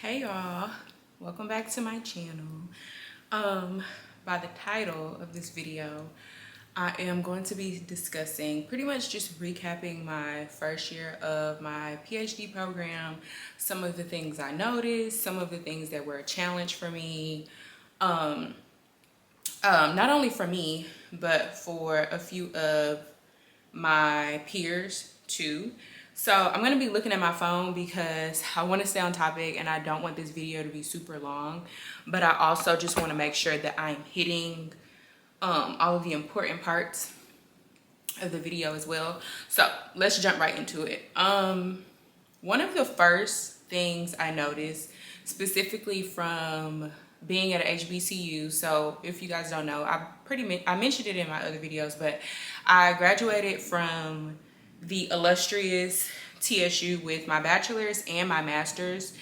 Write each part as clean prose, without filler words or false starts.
Hey y'all, welcome back to my channel. By the title of this video, I am going to be discussing, pretty much just recapping my first year of my PhD program, some of the things I noticed, some of the things that were a challenge for me, not only for me, but for a few of my peers too. So I'm going to be looking at my phone because I want to stay on topic and I don't want this video to be super long, but I also just want to make sure that I'm hitting all of the important parts of the video as well. So let's jump right into it. One of the first things I noticed, specifically from being at a HBCU, so if you guys don't know, I mentioned it in my other videos, but I graduated from the illustrious TSU with my bachelor's and my master's,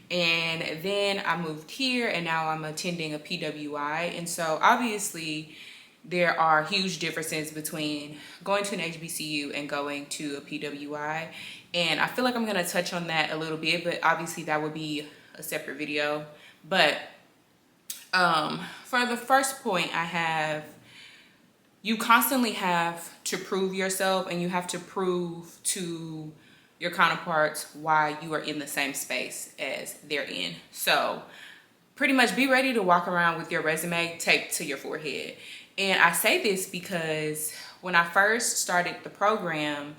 and then I moved here and now I'm attending a PWI. And so obviously there are huge differences between going to an HBCU and going to a PWI, and I feel like I'm going to touch on that a little bit, but obviously that would be a separate video. But for the first point, you constantly have to prove yourself, and you have to prove to your counterparts why you are in the same space as they're in. So pretty much be ready to walk around with your resume taped to your forehead. And I say this because when I first started the program,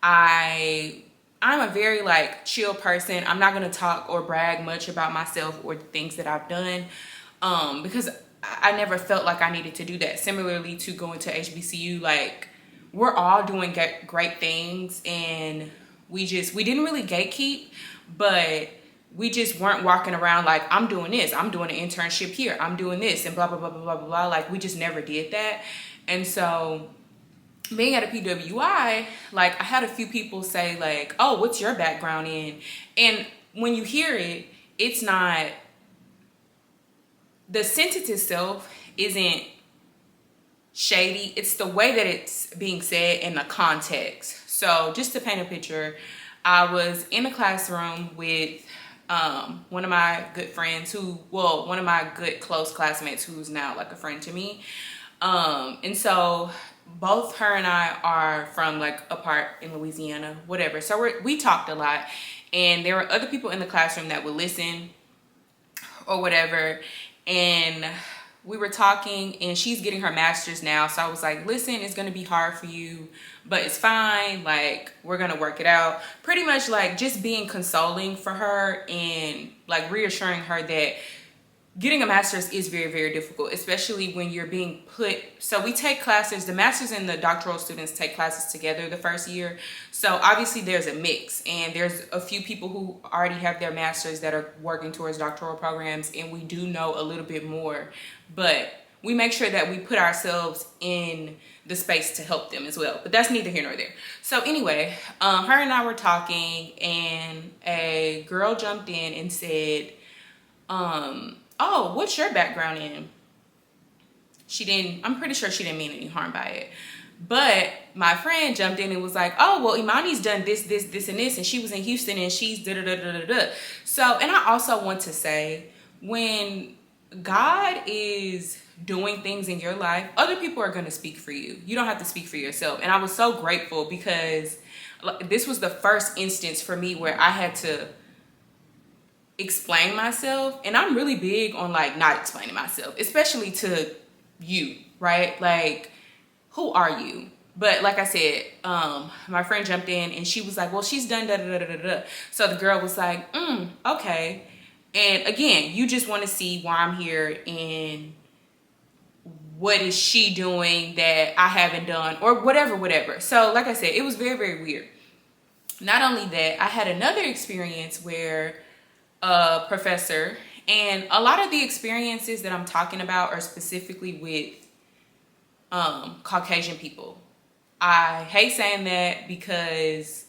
I'm a very chill person. I'm not going to talk or brag much about myself or the things that I've done, because I never felt like I needed to do that. Similarly to going to HBCU, we're all doing great things, and we didn't really gatekeep, but we just weren't walking around like, I'm doing this, I'm doing an internship here, I'm doing this, and blah, blah, blah, blah, blah, blah. Like, we just never did that. And so being at a PWI, I had a few people say oh, what's your background in? And when you hear it, it's not, the sentence itself isn't shady. It's the way that it's being said in the context. So just to paint a picture, I was in a classroom with one of my good friends one of my good close classmates who's now a friend to me. And so both her and I are from a part in Louisiana, whatever. So we talked a lot, and there were other people in the classroom that would listen or whatever. And we were talking, and she's getting her master's now. So I was like, listen, it's going to be hard for you, but it's fine. We're going to work it out. Pretty much just being consoling for her and reassuring her that getting a master's is very, very difficult, especially when you're being so we take classes, the master's and the doctoral students take classes together the first year. So obviously there's a mix, and there's a few people who already have their master's that are working towards doctoral programs, and we do know a little bit more, but we make sure that we put ourselves in the space to help them as well. But that's neither here nor there. So anyway, her and I were talking, and a girl jumped in and said, oh, what's your background in? I'm pretty sure she didn't mean any harm by it. But my friend jumped in and was like, oh, well, Imani's done this, this, this, and this, and she was in Houston, and she's da-da-da-da-da-da. So, and I also want to say, when God is doing things in your life, other people are going to speak for you. You don't have to speak for yourself. And I was so grateful, because this was the first instance for me where I had to explain myself, and I'm really big on not explaining myself, especially to you, right? Who are you? But like I said, my friend jumped in and she was like, well, she's done da da da da da. So the girl was like, okay. And again, you just want to see why I'm here and what is she doing that I haven't done, or whatever. So like I said, it was very, very weird. Not only that, I had another experience where a professor, and a lot of the experiences that I'm talking about are specifically with Caucasian people. I hate saying that because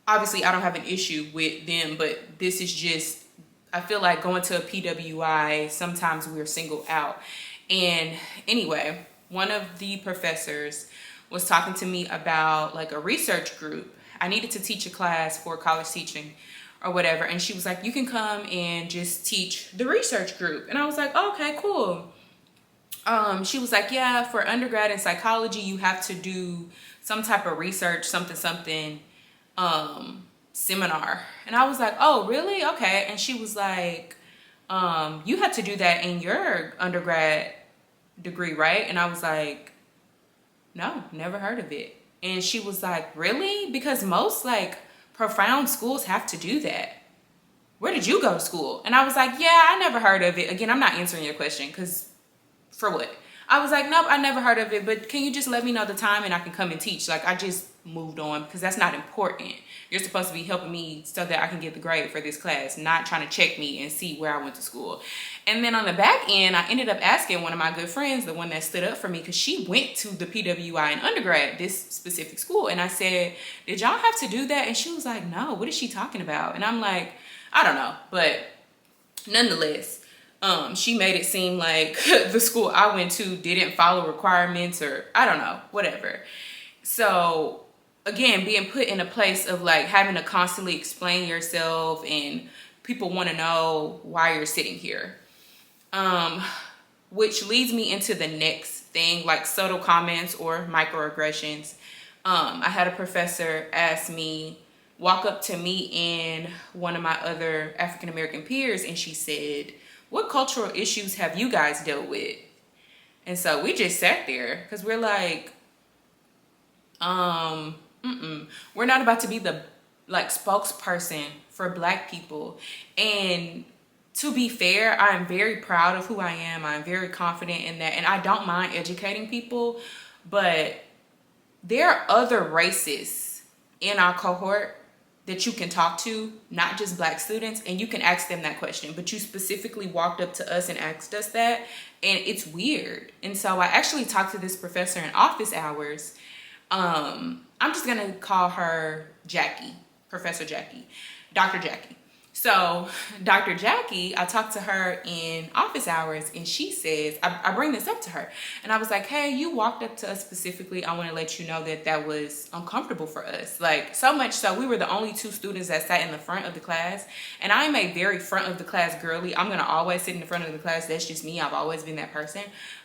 obviously I don't have an issue with them, but this is just, I feel like going to a PWI, sometimes we're singled out. And anyway, one of the professors was talking to me about a research group. I needed to teach a class for college teaching or whatever. And she was like, you can come and just teach the research group. And I was like, oh, okay, cool. She was like, yeah, for undergrad in psychology, you have to do some type of research, something, seminar. And I was like, oh, really? Okay. And she was like, you had to do that in your undergrad degree, right? And I was like, no, never heard of it. And she was like, really? Because most like profound schools have to do that. Where did you go to school? And I was like, yeah, I never heard of it. Again, I'm not answering your question because for what? I was like, nope, I never heard of it, but can you just let me know the time and I can come and teach? Like, I just moved on because that's not important. You're supposed to be helping me so that I can get the grade for this class, not trying to check me and see where I went to school. And then on the back end, I ended up asking one of my good friends, the one that stood up for me, because she went to the PWI in undergrad, this specific school. And I said, did y'all have to do that? And she was like, no, what is she talking about? And I'm like, I don't know. But nonetheless, she made it seem like the school I went to didn't follow requirements, or I don't know, whatever. So again, being put in a place of like having to constantly explain yourself and people want to know why you're sitting here. Which leads me into the next thing, like subtle comments or microaggressions. I had a professor walk up to me and one of my other African-American peers, and she said, what cultural issues have you guys dealt with? And so we just sat there because we're like, we're not about to be the like spokesperson for Black people. And to be fair, I'm very proud of who I am. I'm very confident in that. And I don't mind educating people, but there are other races in our cohort that you can talk to, not just Black students, and you can ask them that question. But you specifically walked up to us and asked us that, and it's weird. And so I actually talked to this professor in office hours. I'm just gonna call her Jackie, Professor Jackie, Dr. Jackie. So Dr. Jackie, I talked to her in office hours, and she says, I bring this up to her, and I was like, hey, you walked up to us specifically. I want to let you know that that was uncomfortable for us. Like, so much so we were the only 2 students that sat in the front of the class, and I'm a very front of the class girly. I'm going to always sit in the front of the class. That's just me. I've always been that person.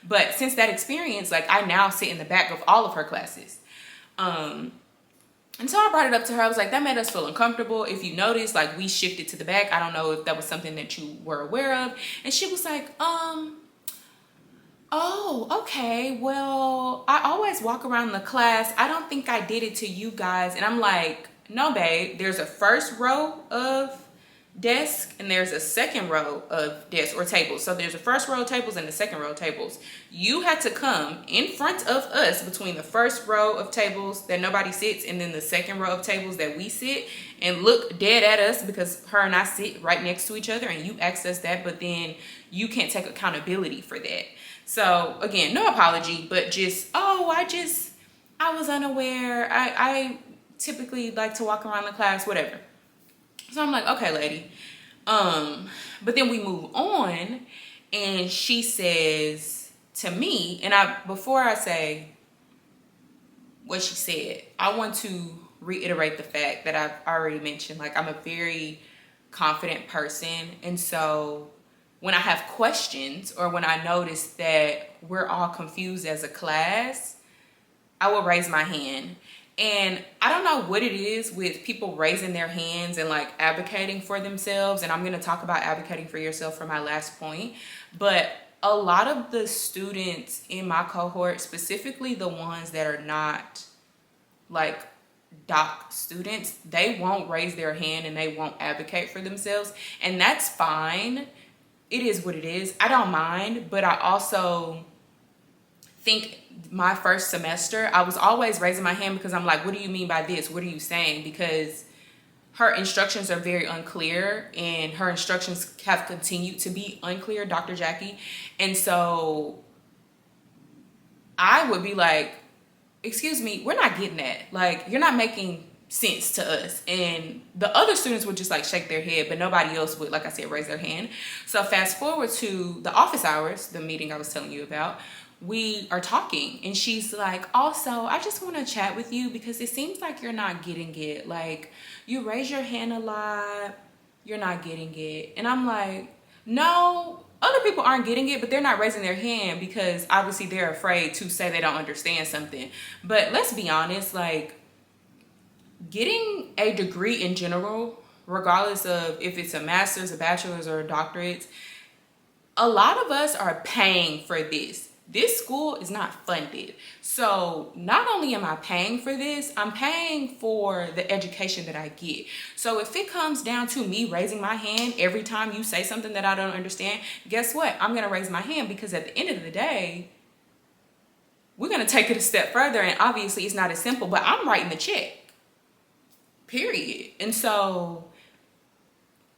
But since that experience, like, I now sit in the back of all of her classes. And so I brought it up to her. I was like, that made us feel uncomfortable. If you notice, like, we shifted to the back. I don't know if that was something that you were aware of. And she was like, oh, okay. Well, I always walk around the class. I don't think I did it to you guys. And I'm like, no, babe, there's a first row of desk and there's a second row of desks or tables. So there's a first row of tables and the second row of tables. You had to come in front of us between the first row of tables that nobody sits and then the second row of tables that we sit, and look dead at us because her and I sit right next to each other, and you asked us that, but then you can't take accountability for that. So again, no apology, but just, I was unaware. I typically like to walk around the class, whatever. So I'm like, okay, lady. But then we move on, and she says to me, and before I say what she said, I want to reiterate the fact that I've already mentioned, like, I'm a very confident person. And so when I have questions or when I notice that we're all confused as a class, I will raise my hand. And I don't know what it is with people raising their hands and like advocating for themselves. And I'm going to talk about advocating for yourself for my last point. But a lot of the students in my cohort, specifically the ones that are not like doc students, they won't raise their hand and they won't advocate for themselves. And that's fine. It is what it is. I don't mind, but I also think my first semester, I was always raising my hand because I'm like, what do you mean by this? What are you saying? Because her instructions are very unclear, and her instructions have continued to be unclear, Dr. Jackie. And so I would be like, excuse me, we're not getting that. Like, you're not making sense to us. And the other students would just like shake their head, but nobody else would, like I said, raise their hand. So fast forward to the office hours, the meeting I was telling you about. We are talking, and she's like, also, I just want to chat with you because it seems like you're not getting it. Like, you raise your hand a lot, you're not getting it. And I'm like, no, other people aren't getting it, but they're not raising their hand because obviously they're afraid to say they don't understand something. But let's be honest, like, getting a degree in general, regardless of if it's a master's, a bachelor's, or a doctorate, a lot of us are paying for this. This school is not funded. So not only am I paying for this, I'm paying for the education that I get. So if it comes down to me raising my hand every time you say something that I don't understand, guess what? I'm going to raise my hand, because at the end of the day, we're going to take it a step further. And obviously it's not as simple, but I'm writing the check, period. And so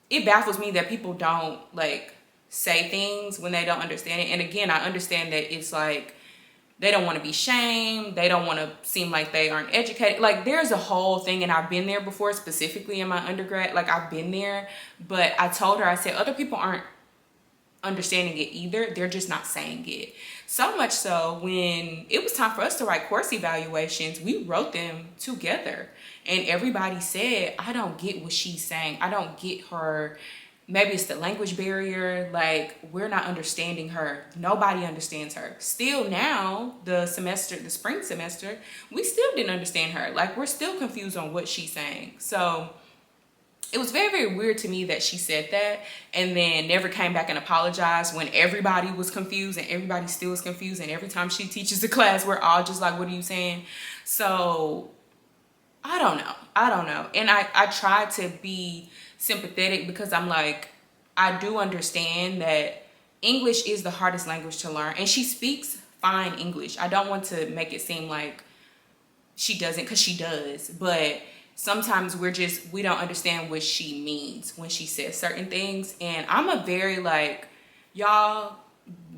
it baffles me that people don't like say things when they don't understand it. And again, I understand that it's like they don't want to be shamed. They don't want to seem like they aren't educated. Like, there's a whole thing, and I've been there before, specifically in my undergrad. Like, I've been there, but I told her, I said, other people aren't understanding it either. They're just not saying it. So much so, when it was time for us to write course evaluations, we wrote them together. And everybody said, I don't get what she's saying. I don't get her. Maybe it's the language barrier. Like, we're not understanding her. Nobody understands her. Still now, the spring semester, we still didn't understand her. Like, we're still confused on what she's saying. So it was very, very weird to me that she said that and then never came back and apologized when everybody was confused, and everybody still is confused. And every time she teaches the class, we're all just like, what are you saying? So I don't know. And I try to be sympathetic, because I'm like, I do understand that English is the hardest language to learn, and she speaks fine English. I don't want to make it seem like she doesn't, because she does, but sometimes we don't understand what she means when she says certain things. And I'm a very like, y'all,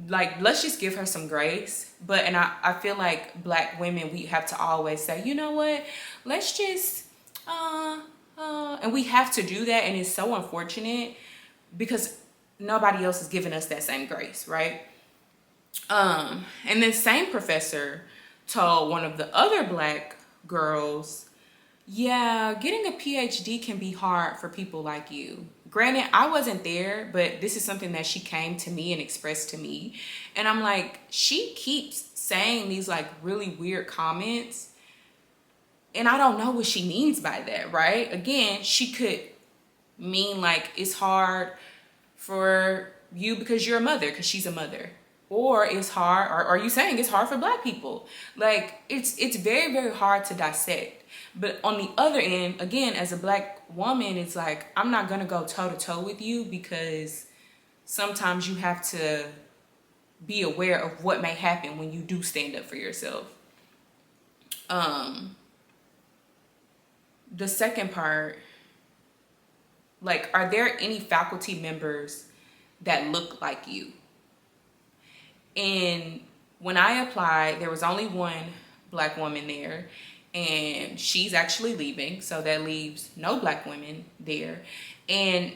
like, let's just give her some grace. But and I feel like Black women, we have to always say, you know what, let's just and we have to do that. And it's so unfortunate, because nobody else is giving us that same grace, right? And this same professor told one of the other Black girls, yeah, getting a PhD can be hard for people like you. Granted, I wasn't there, but this is something that she came to me and expressed to me. And I'm like, she keeps saying these like really weird comments, and I don't know what she means by that, right? Again, she could mean like it's hard for you because you're a mother, because she's a mother. Or it's hard, or are you saying it's hard for Black people? Like, it's very, very hard to dissect. But on the other end, again, as a Black woman, it's like, I'm not going to go toe to toe with you, because sometimes you have to be aware of what may happen when you do stand up for yourself. The second part, like, are there any faculty members that look like you? And when I applied, there was only one Black woman there, and she's actually leaving, so that leaves no Black women there. And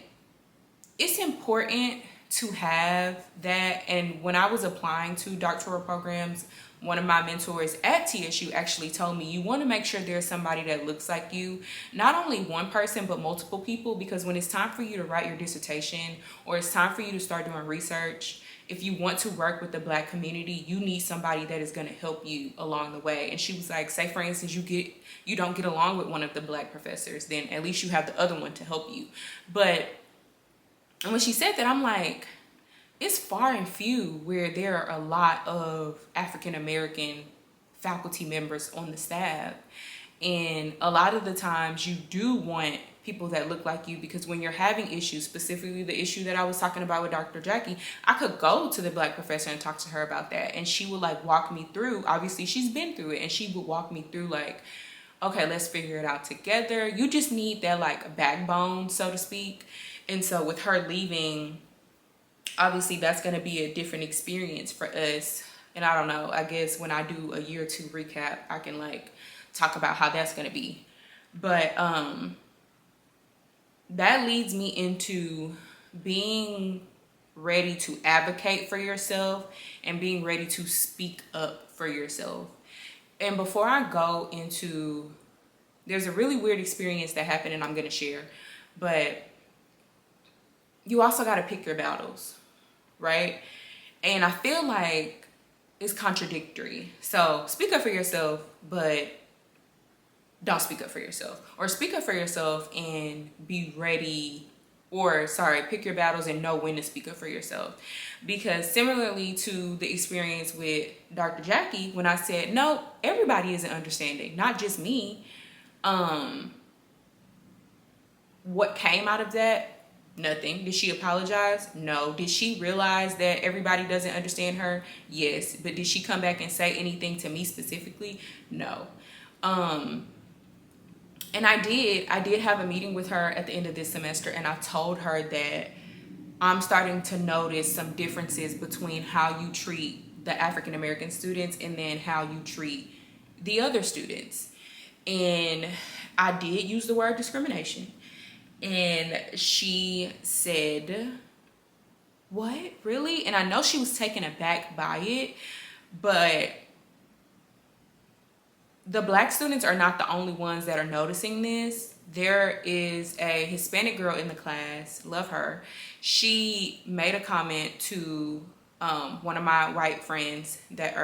it's important to have that. And when I was applying to doctoral programs, one of my mentors at TSU actually told me, you want to make sure there's somebody that looks like you, not only one person, but multiple people, because when it's time for you to write your dissertation, or it's time for you to start doing research, if you want to work with the Black community, you need somebody that is going to help you along the way. And she was like, say for instance, you don't get along with one of the Black professors, then at least you have the other one to help you. But and when she said that, I'm like, it's far and few where there are a lot of African American faculty members on the staff. And a lot of the times you do want people that look like you, because when you're having issues, specifically the issue that I was talking about with Dr. Jackie, I could go to the Black professor and talk to her about that. And she would like walk me through, obviously she's been through it, and she would walk me through like, okay, let's figure it out together. You just need that like backbone, so to speak. And so with her leaving, obviously that's going to be a different experience for us. And I don't know, I guess when I do a year or two recap, I can like talk about how that's going to be. But that leads me into being ready to advocate for yourself and being ready to speak up for yourself. And before I go into, there's a really weird experience that happened, and I'm going to share, but you also got to pick your battles, right? And I feel like it's contradictory. So speak up for yourself, but don't speak up for yourself. Or speak up for yourself and be ready, or sorry, pick your battles and know when to speak up for yourself. Because similarly to the experience with Dr. Jackie, when I said, no, everybody isn't understanding, not just me. What came out of that? Nothing. Did she apologize? No. Did she realize that everybody doesn't understand her? Yes. But did she come back and say anything to me specifically? No. And I did have a meeting with her at the end of this semester, and I told her that I'm starting to notice some differences between how you treat the African American students and then how you treat the other students. And I did use the word discrimination. And she said, what? Really? And I know she was taken aback by it, but the Black students are not the only ones that are noticing this. There is a Hispanic girl in the class, love her. She made a comment to one of my white friends that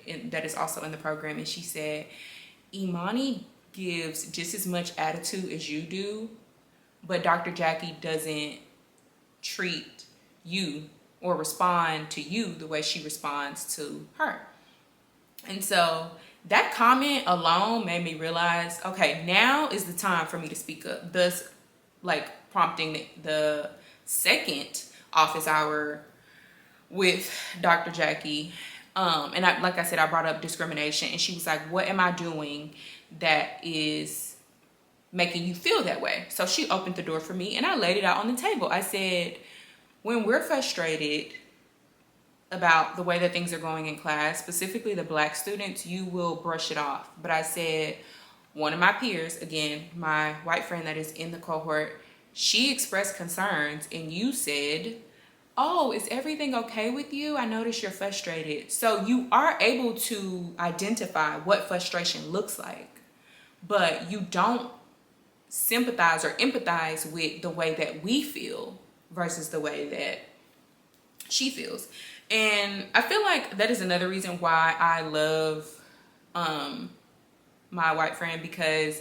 is also in the program, and she said, Imani gives just as much attitude as you do, but Dr. Jackie doesn't treat you or respond to you the way she responds to her. And so that comment alone made me realize, okay, now is the time for me to speak up, thus like prompting the second office hour with Dr. Jackie. And like I said, I brought up discrimination, and she was like, what am I doing that is making you feel that way? So she opened the door for me, and I laid it out on the table. I said, when we're frustrated about the way that things are going in class, specifically the Black students, you will brush it off. But I said, one of my peers, again, my white friend that is in the cohort, she expressed concerns, and you said, oh, is everything okay with you? I notice you're frustrated. So you are able to identify what frustration looks like, but you don't sympathize or empathize with the way that we feel versus the way that she feels. And I feel like that is another reason why I love my white friend, because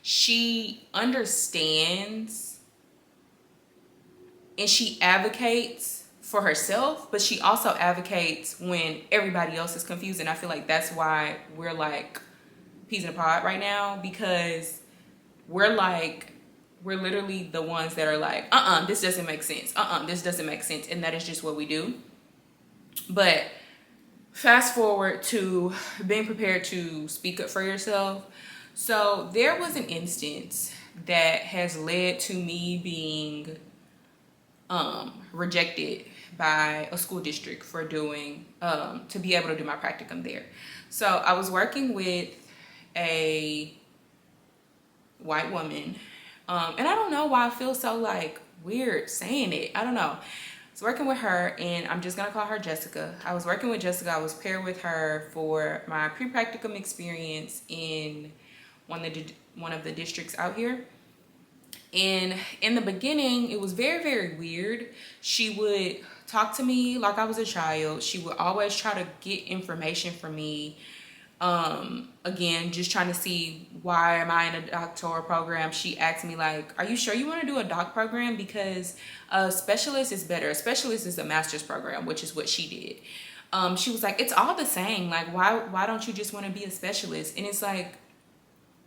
she understands and she advocates for herself, but she also advocates when everybody else is confused. And I feel like that's why we're like peas in a pod right now, because we're literally the ones that are like, this doesn't make sense. This doesn't make sense. And that is just what we do. But fast forward to being prepared to speak up for yourself. So there was an instance that has led to me being rejected by a school district for doing, to be able to do my practicum there. So I was working with a white woman, and I don't know why I feel so like weird saying it. I don't know. I was working with her, and I'm just gonna call her Jessica. I was working with Jessica. I was paired with her for my pre-practicum experience in one of the districts out here. And in the beginning, it was very, very weird. She would talk to me like I was a child. She would always try to get information from me. Again, just trying to see, why am I in a doctoral program? She asked me like, are you sure you want to do a doc program? Because a specialist is better. A specialist is a master's program, which is what she did. She was like, it's all the same. Like, why don't you just want to be a specialist? And it's like,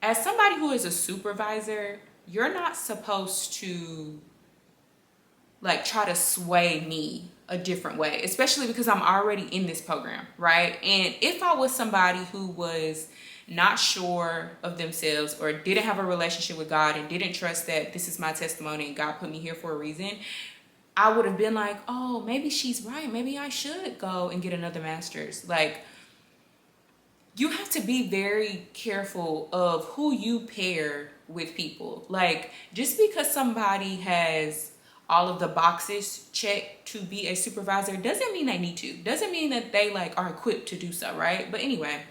as somebody who is a supervisor, you're not supposed to like try to sway me a different way, especially because I'm already in this program, right? And if I was somebody who was not sure of themselves or didn't have a relationship with God and didn't trust that this is my testimony and God put me here for a reason, I would have been like, oh, maybe she's right. Maybe I should go and get another master's. Like, you have to be very careful of who you pair with people. Like, just because somebody has all of the boxes checked to be a supervisor doesn't mean they need to. Doesn't mean that they like are equipped to do so, right? But anyway,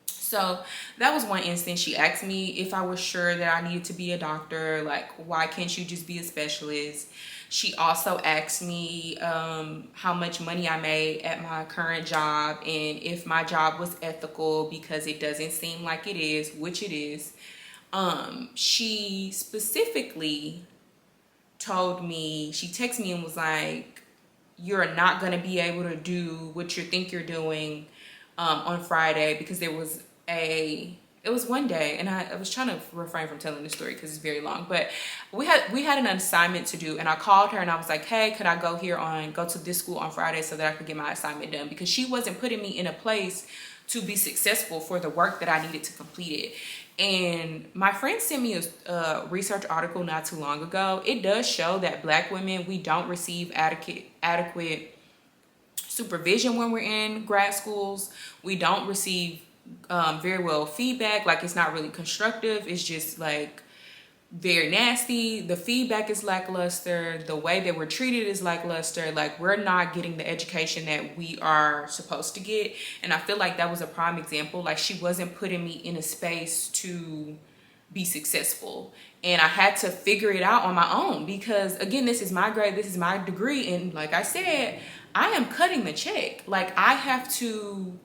so that was one instance. She asked me if I was sure that I needed to be a doctor. Like, why can't you just be a specialist? She also asked me how much money I made at my current job and if my job was ethical, because it doesn't seem like it is, which it is. She specifically told me, she texted me and was like, you're not going to be able to do what you think you're doing on Friday, because it was one day, and I was trying to refrain from telling the story because it's very long, but we had an assignment to do, and I called her and I was like, hey, could I go to this school on Friday so that I could get my assignment done, because she wasn't putting me in a place to be successful for the work that I needed to complete it. And my friend sent me a research article not too long ago. It does show that Black women, we don't receive adequate supervision when we're in grad schools. We don't receive very well feedback. Like, it's not really constructive. It's just like very nasty. The feedback is lackluster. The way that we're treated is lackluster. Like, we're not getting the education that we are supposed to get. And I feel like that was a prime example. Like, she wasn't putting me in a space to be successful, and I had to figure it out on my own, because again, this is my grade, this is my degree, and like I said, I am cutting the check. Like, I have to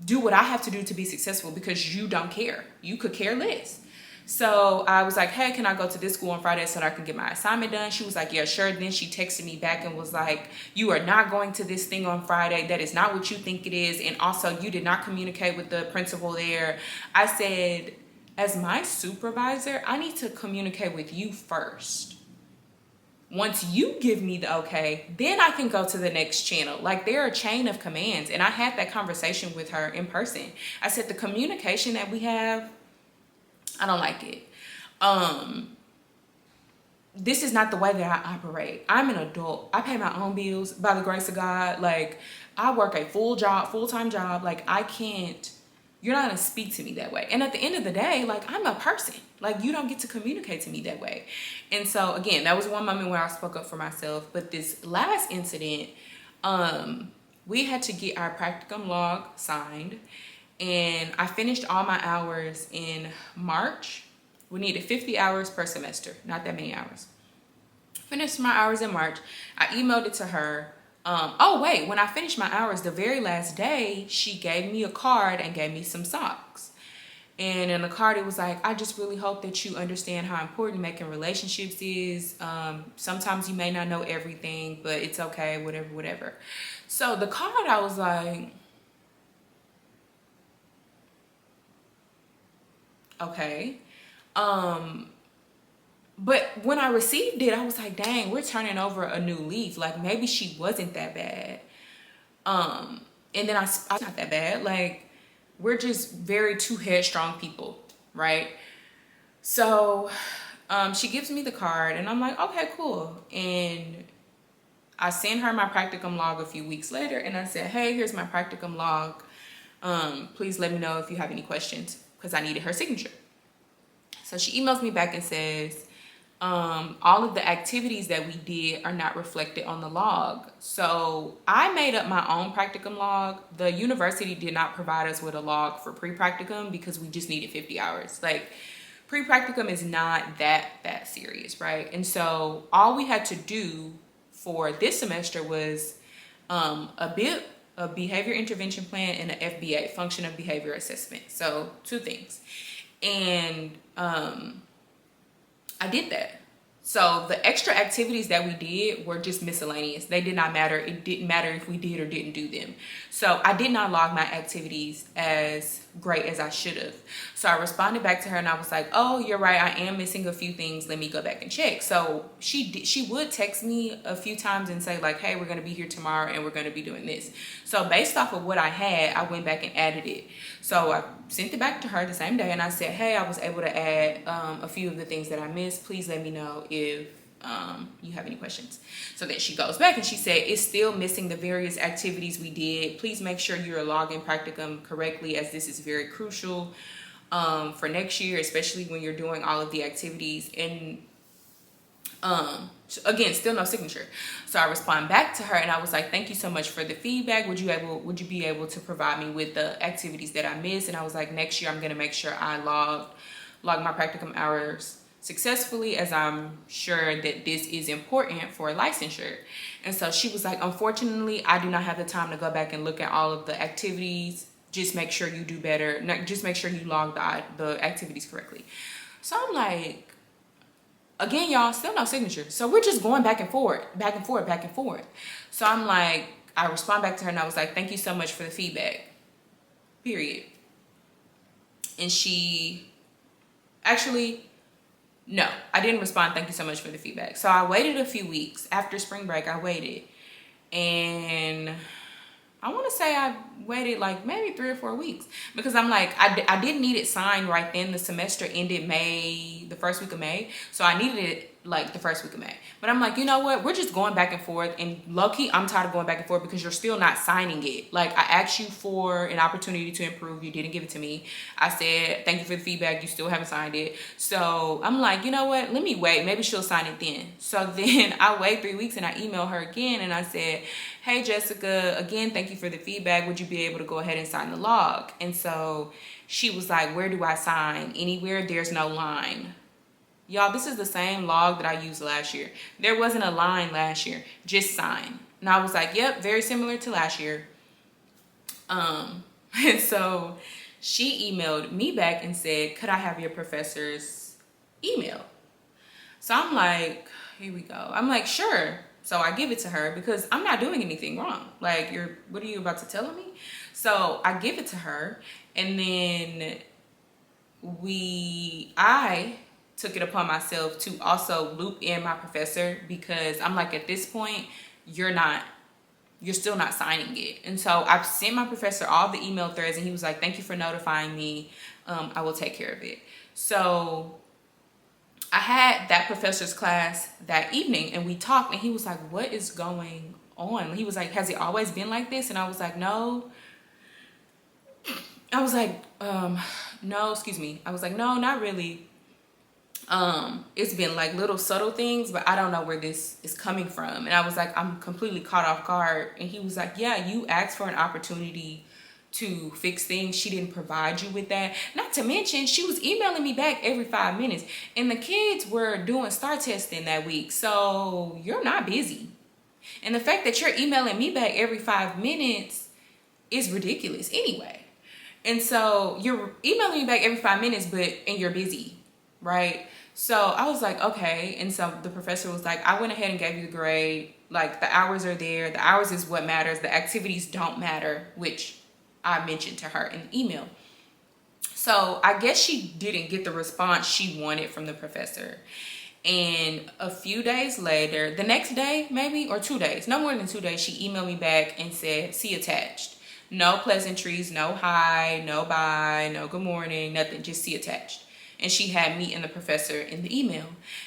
do what I have to do to be successful, because you don't care. You could care less. So I was like, hey, can I go to this school on Friday so that I can get my assignment done? She was like, yeah, sure. Then she texted me back and was like, you are not going to this thing on Friday. That is not what you think it is. And also, you did not communicate with the principal there. I said, as my supervisor, I need to communicate with you first. Once you give me the okay, then I can go to the next channel. Like, they're a chain of commands. And I had that conversation with her in person. I said, the communication that we have, I don't like it. This is not the way that I operate. I'm an adult. I pay my own bills by the grace of God. Like, I work a full-time job. Like, you're not going to speak to me that way. And at the end of the day, like, I'm a person. Like, you don't get to communicate to me that way. And so, again, that was one moment where I spoke up for myself. But this last incident, we had to get our practicum log signed. And I finished all my hours in March. We needed 50 hours per semester, not that many hours. Finished my hours in March. I emailed it to her. When I finished my hours, the very last day, she gave me a card and gave me some socks. And in the card, it was like, I just really hope that you understand how important making relationships is. Sometimes you may not know everything, but it's okay, whatever. So the card, I was like, okay. But when I received it, I was like, dang, we're turning over a new leaf. Like, maybe she wasn't that bad. And then I not that bad. Like, we're just very two headstrong people, right? So she gives me the card and I'm like, okay, cool. And I send her my practicum log a few weeks later and I said, hey, here's my practicum log. Please let me know if you have any questions, because I needed her signature. So she emails me back and says, all of the activities that we did are not reflected on the log. So I made up my own practicum log. The university did not provide us with a log for pre-practicum because we just needed 50 hours. Like, pre-practicum is not that serious, right? And so all we had to do for this semester was a behavior intervention plan and an FBA, function of behavior assessment. So 2 things. And I did that. So the extra activities that we did were just miscellaneous. They did not matter. It didn't matter if we did or didn't do them. So I did not log my activities as great as I should have. So I responded back to her and I was like, oh, you're right. I am missing a few things. Let me go back and check. So she would text me a few times and say like, hey, we're going to be here tomorrow and we're going to be doing this. So based off of what I had, I went back and added it. So I sent it back to her the same day and I said, hey, I was able to add a few of the things that I missed. Please let me know if you have any questions. So then she goes back and she said, it's still missing the various activities we did. Please make sure you're logging practicum correctly, as this is very crucial for next year, especially when you're doing all of the activities. And again, still no signature. So I respond back to her and I was like, thank you so much for the feedback. Would you be able to provide me with the activities that I missed? And I was like, next year I'm going to make sure I log my practicum hours successfully, as I'm sure that this is important for licensure. And so she was like, unfortunately, I do not have the time to go back and look at all of the activities. Just make sure you do better. Just make sure you log the activities correctly. So I'm like, again, y'all, still no signature. So we're just going back and forth, back and forth, back and forth. So I'm like, I respond back to her and I was like, thank you so much for the feedback, period. And she actually, no, I didn't respond, thank you so much for the feedback. So I waited a few weeks. After spring break, I waited. And I want to say I waited like maybe 3 or 4 weeks, because I'm like, I didn't need it signed right then. The semester ended the first week of May. So I needed it like the first week of May. But I'm like, you know what? We're just going back and forth. And low-key, I'm tired of going back and forth because you're still not signing it. Like, I asked you for an opportunity to improve. You didn't give it to me. I said, thank you for the feedback. You still haven't signed it. So I'm like, you know what? Let me wait. Maybe she'll sign it then. So then I wait 3 weeks and I email her again. And I said, hey, Jessica, again, thank you for the feedback. Would you be able to go ahead and sign the log? And so she was like, where do I sign? Anywhere. There's no line. Y'all, this is the same log that I used last year. There wasn't a line last year, just sign. And I was like, yep, very similar to last year. And so she emailed me back and said, could I have your professor's email? So I'm like, here we go. I'm like, sure. So I give it to her because I'm not doing anything wrong. Like, what are you about to tell me? So I give it to her, and then I took it upon myself to also loop in my professor, because I'm like, at this point, you're still not signing it. And so I've sent my professor all the email threads, and he was like, thank you for notifying me. I will take care of it. So I had that professor's class that evening, and we talked, and he was like, what is going on? He was like, has it always been like this? And I was like, no. I was like, no, excuse me. I was like, no, not really. It's been like little subtle things, but I don't know where this is coming from. And I was like, I'm completely caught off guard. And he was like, yeah, you asked for an opportunity to fix things. She didn't provide you with that. Not to mention, she was emailing me back every 5 minutes, and the kids were doing STAR testing that week. So you're not busy. And the fact that you're emailing me back every 5 minutes is ridiculous anyway. And so you're emailing me back every 5 minutes, and you're busy, right? So I was like, okay. And so the professor was like, I went ahead and gave you the grade. Like, the hours are there. The hours is what matters. The activities don't matter, which I mentioned to her in the email. So I guess she didn't get the response she wanted from the professor. And a few days later, the next day maybe, or 2 days, no more than 2 days, she emailed me back and said, see attached. No pleasantries, no hi, no bye, no good morning, nothing, just see attached. And she had me and the professor in the email.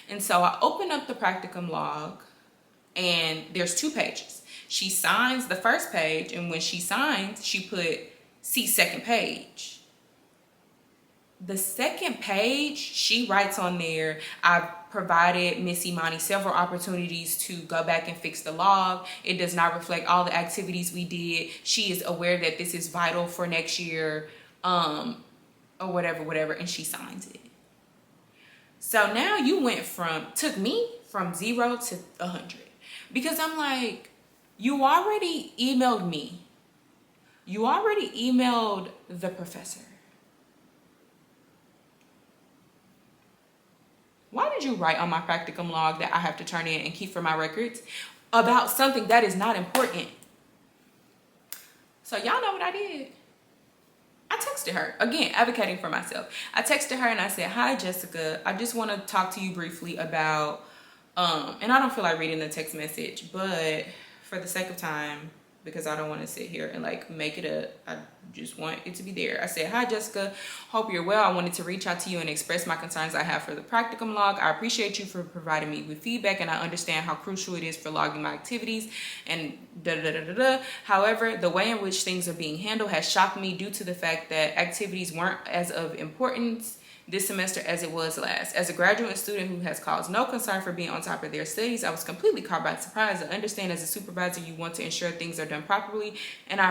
And so I opened up the practicum log, and there's 2 pages. She signs the first page, and when she signs, she put, see second page. The second page, she writes on there, I've provided Miss Imani several opportunities to go back and fix the log. It does not reflect all the activities we did. She is aware that this is vital for next year, or whatever, and she signs it. So now you took me from 0 to 100. Because I'm like, you already emailed me. You already emailed the professor. Why did you write on my practicum log that I have to turn in and keep for my records about something that is not important? So y'all know what I did. I texted her, again, advocating for myself. I texted her and I said, hi, Jessica. I just want to talk to you briefly about, and I don't feel like reading the text message, but for the sake of time, because I don't want to sit here and like make it I just want it to be there. I said, hi, Jessica. Hope you're well. I wanted to reach out to you and express my concerns I have for the practicum log. I appreciate you for providing me with feedback, and I understand how crucial it is for logging my activities and However, the way in which things are being handled has shocked me due to the fact that activities weren't as of importance this semester as it was last. As a graduate student who has caused no concern for being on top of their studies, I was completely caught by surprise. I understand as a supervisor you want to ensure things are done properly, and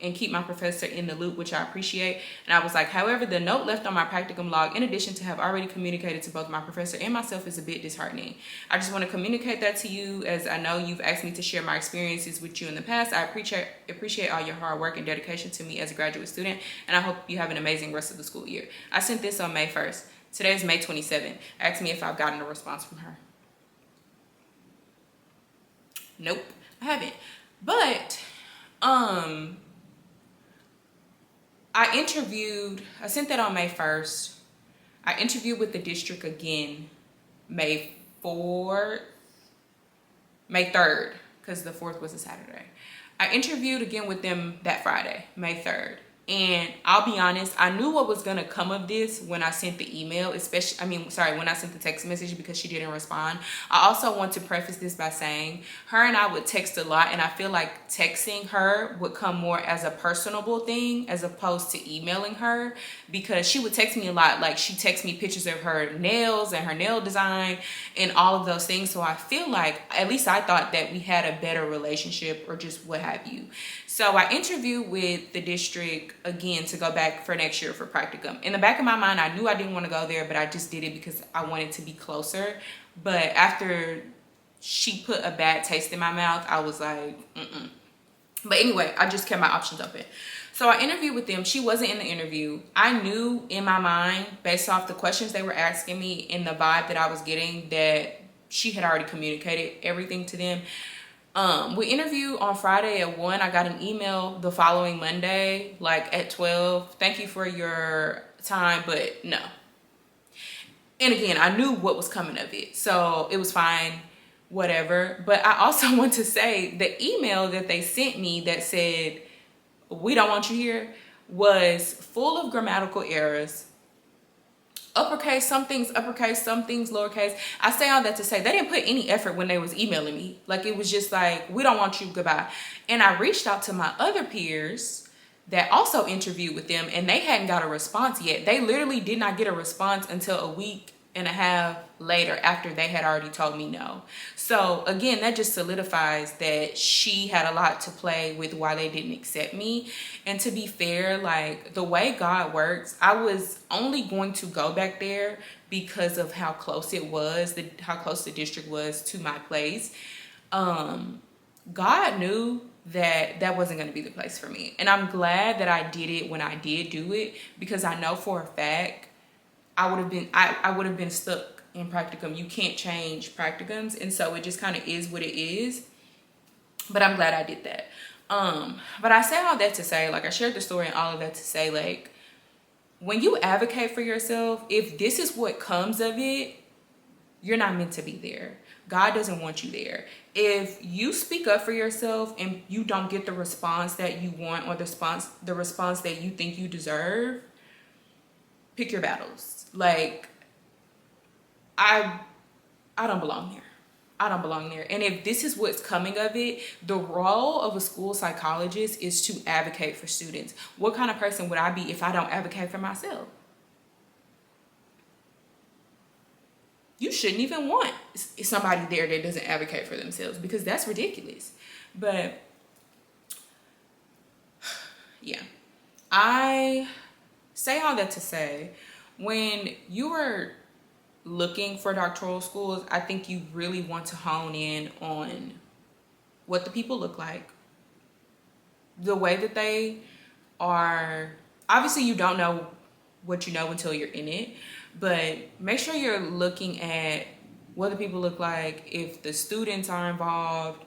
and keep my professor in the loop, which I appreciate. And I was like, however, the note left on my practicum log, in addition to have already communicated to both my professor and myself, is a bit disheartening. I just want to communicate that to you, as I know you've asked me to share my experiences with you in the past. I appreciate all your hard work and dedication to me as a graduate student, and I hope you have an amazing rest of the school year. I sent this on May 1st. Today is May 27th. Ask me if I've gotten a response from her. Nope, I haven't. But I sent that on May 1st. I interviewed with the district again May 3rd, because the 4th was a Saturday. I interviewed again with them that Friday, May 3rd. And I'll be honest, I knew what was going to come of this when I sent the email, when I sent the text message, because she didn't respond. I also want to preface this by saying her and I would text a lot, and I feel like texting her would come more as a personable thing as opposed to emailing her, because she would text me a lot. Like, she texts me pictures of her nails and her nail design and all of those things. So I feel like, at least I thought, that we had a better relationship, or just what have you. So I interviewed with the district again to go back for next year for practicum. In the back of my mind, I knew I didn't want to go there, but I just did it because I wanted to be closer. But after she put a bad taste in my mouth, I was like, mm-mm. But anyway, I just kept my options open. So I interviewed with them. She wasn't in the interview. I knew in my mind, based off the questions they were asking me and the vibe that I was getting, that she had already communicated everything to them. We interviewed on Friday at 1. I got an email the following Monday, like at 12. Thank you for your time, but no. And again, I knew what was coming of it, so it was fine, whatever. But I also want to say the email that they sent me that said, "We don't want you here," was full of grammatical errors. Uppercase some things, lowercase. I say all that to say they didn't put any effort when they was emailing me. Like, it was just like, "We don't want you, goodbye." And I reached out to my other peers that also interviewed with them, and they hadn't got a response yet. They literally did not get a response until a week and a half later, after they had already told me no. So again, that just solidifies that she had a lot to play with why they didn't accept me. And to be fair, like, the way God works, I was only going to go back there because of how close it was, how close the district was to my place. God knew that that wasn't going to be the place for me. And I'm glad that I did it when I did do it, because I know for a fact I would have been stuck in practicum. You can't change practicums, and so it just kind of is what it is. But I'm glad I did that. But I say all that to say, like, I shared the story and all of that to say, like, when you advocate for yourself, if this is what comes of it, you're not meant to be there. God doesn't want you there. If you speak up for yourself and you don't get the response that you want, or the response that you think you deserve, pick your battles. Like, I don't belong here. I don't belong there. And if this is what's coming of it, the role of a school psychologist is to advocate for students. What kind of person would I be if I don't advocate for myself? You shouldn't even want somebody there that doesn't advocate for themselves, because that's ridiculous. But yeah, I say all that to say, when you are looking for doctoral schools, I think you really want to hone in on what the people look like, the way that they are. Obviously, you don't know what you know until you're in it, but make sure you're looking at what the people look like, if the students are involved.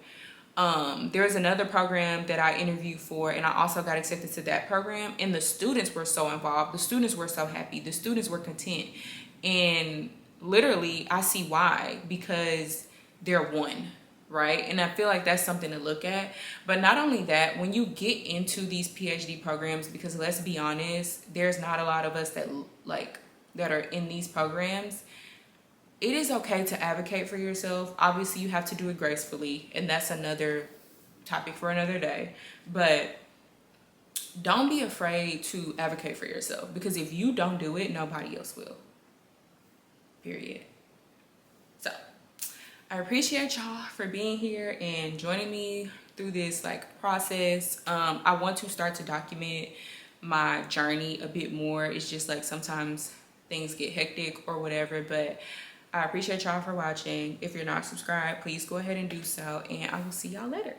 There's another program that I interviewed for, and I also got accepted to that program, and the students were so involved. The students were so happy. The students were content. And literally, I see why, because they're one, right? And I feel like that's something to look at. But not only that, when you get into these PhD programs, because let's be honest, there's not a lot of us that are in these programs. It is okay to advocate for yourself. Obviously, you have to do it gracefully, and that's another topic for another day. But don't be afraid to advocate for yourself, because if you don't do it, nobody else will. Period. So I appreciate y'all for being here and joining me through this like process. I want to start to document my journey a bit more. It's just like sometimes things get hectic or whatever, but I appreciate y'all for watching. If you're not subscribed, please go ahead and do so, and I will see y'all later.